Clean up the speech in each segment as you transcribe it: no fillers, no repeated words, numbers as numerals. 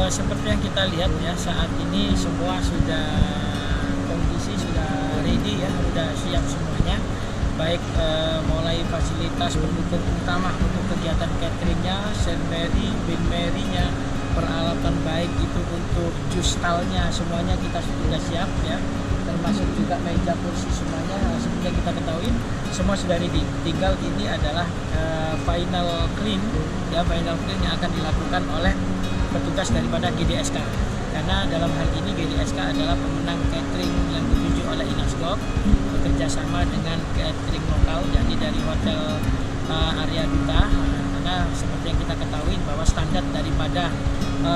Seperti yang kita lihat ya, saat ini semua sudah kondisi sudah ready ya, sudah siap semuanya. Baik mulai fasilitas pendukung utama untuk kegiatan cateringnya, Saint Mary, Bin Mary-nya, peralatan baik itu untuk jus stallnya, semuanya kita sudah siap ya, termasuk juga meja kursi semuanya. Seperti yang kita ketahui semua sudah ready, tinggal ini adalah final clean ya, final clean yang akan dilakukan oleh petugas daripada GDSK, karena dalam hal ini GDSK adalah pemenang catering yang ditunjuk oleh Inasgok bekerja sama dengan catering lokal, jadi dari Hotel Arya Duta. Karena seperti yang kita ketahui bahwa standar daripada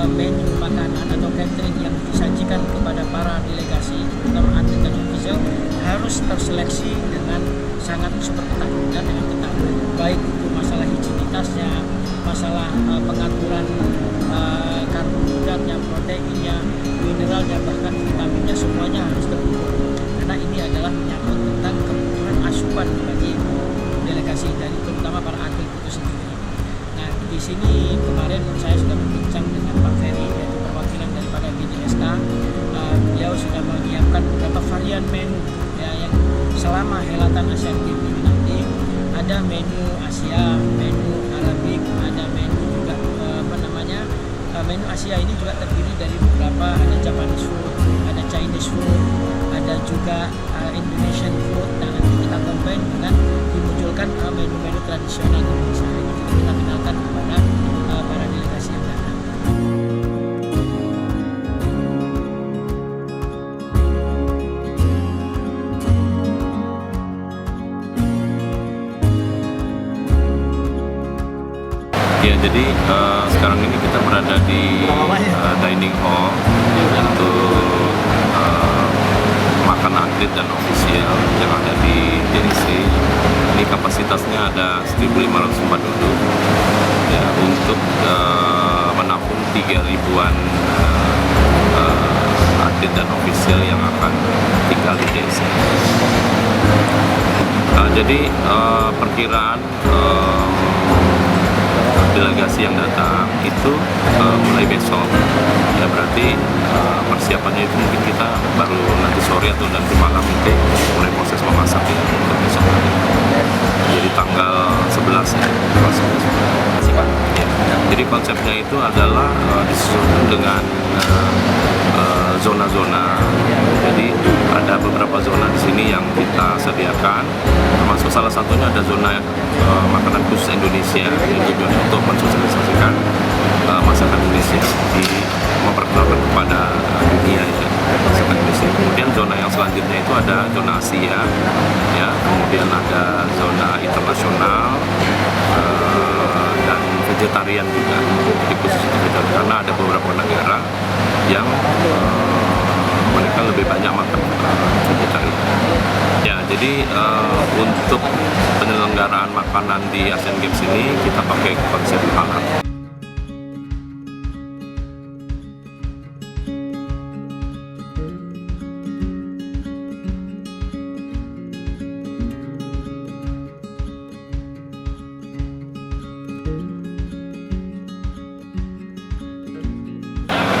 menu makanan atau catering yang disajikan kepada para delegasi terutama atlet dan official harus terseleksi dengan sangat super ketat dan dengan ketat, baik itu masalah higienitasnya, masalah pengaturan karbohidratnya, proteinnya, mineralnya, bahkan vitaminnya, semuanya harus terukur, karena ini adalah menyangkut tentang kebutuhan asupan bagi delegasi dari terutama para atlet itu sendiri. Nah, di sini kemarin saya sudah berbincang dengan Pak Ferry, yaitu perwakilan daripada GDSK. Beliau sudah menyiapkan beberapa varian menu ya, yang selama helatan Asian Games ini nanti ada menu Asia, menu Arabik, ada menu juga menu Asia ini juga terdiri dari beberapa, ada Japanese food, ada Chinese food, ada juga Indonesian food. Dan nanti kita combine dengan dimunculkan menu-menu tradisional Indonesia. Ini juga kita kenalkan kepada para delegasi yang datang. Ya, jadi sekarang ini kita berada di dining hall untuk makan atlet dan ofisial yang ada di DNC. Ini kapasitasnya ada 1.504 duduk ya, untuk menampung 3.000-an atlet dan ofisial yang akan tinggal di DNC. Jadi perkiraan delegasi yang datang itu mulai besok ya, berarti persiapannya itu mungkin kita baru nanti sore atau nanti malam itu mulai proses memasak ya, untuk besok nanti. Jadi tanggal 11 ya, ya. Jadi konsepnya itu adalah disusun dengan zona-zona. Jadi ada beberapa zona di sini yang kita sediakan, termasuk salah satunya ada zona makanan khusus Indonesia, yang tujuannya untuk mensosialisasikan masakan Indonesia, memperkenalkan kepada dunia itu masakan Indonesia. Kemudian zona yang selanjutnya itu ada zona Asia, ya, kemudian ada zona internasional dan vegetarian juga. Jadi khusus vegetarian karena ada beberapa negara yang mereka lebih banyak makan vegetarian. Ya, jadi untuk penyelenggaraan makanan di Asian Games ini kita pakai konsep halal.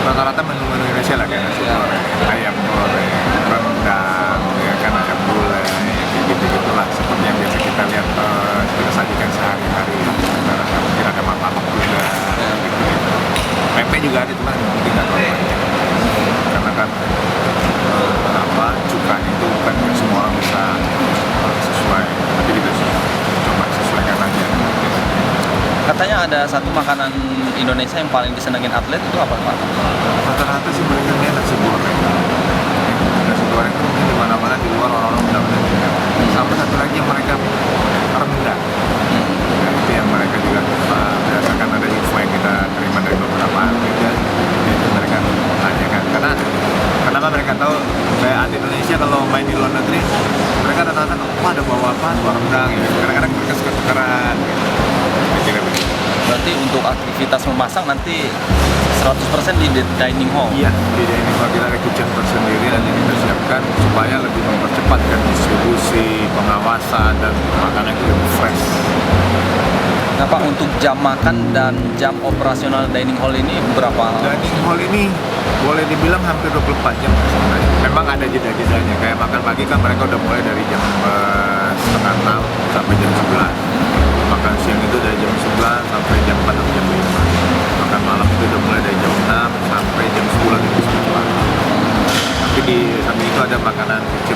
Rata-rata menu-menu Indonesia lah, kayak nasi goreng, ayam goreng, rendang, ya kan, ada gulai, gitu-gitulah, seperti yang biasa kita lihat kita sajikan sehari-hari. Mungkin ada martabak juga, gitu-gitu. Pempek juga ada, cuma mungkin nggak terlalu banyak, karena kan cukanya itu kan semua orang bisa sesuai, tapi kita coba sesuaikan aja. Katanya ada satu makanan Indonesia yang paling disenengin atlet, itu apa, Pak? Rata-rata sih mereka nasi goreng. Nasi goreng itu mungkin di mana-mana di luar orang-orang udah juga. Sama satu lagi yang mereka rendang. Nah, itu yang mereka juga berdasarkan ada info yang kita terima dari beberapa atlet, itu mereka tanyakan. Karena mereka tahu kayak atlet Indonesia kalau main di luar negeri, mereka datang-datang, ada bawa apa? Bawa rendang gitu. Kadang-kadang mereka suka tukeran gitu. Berarti untuk aktivitas memasak nanti 100% di dining hall? Iya, di dining hall kita ada kitchen tersendiri dan kita siapkan supaya lebih mempercepatkan distribusi, pengawasan, dan makanan itu lebih fresh. Nah, Pak, untuk jam makan dan jam operasional dining hall ini berapa? Dining hall ini boleh dibilang hampir 24 jam sebenarnya. Memang ada jeda-jedanya, kayak makan pagi kan mereka udah mulai dari jam setengah 6 sampai jam 11. Makan siang itu dari jam 11 sampai jam 4 atau jam 5. Makan malam itu udah mulai dari jam 6 sampai jam 10 atau jam 9. Tapi di samping itu ada makanan kecil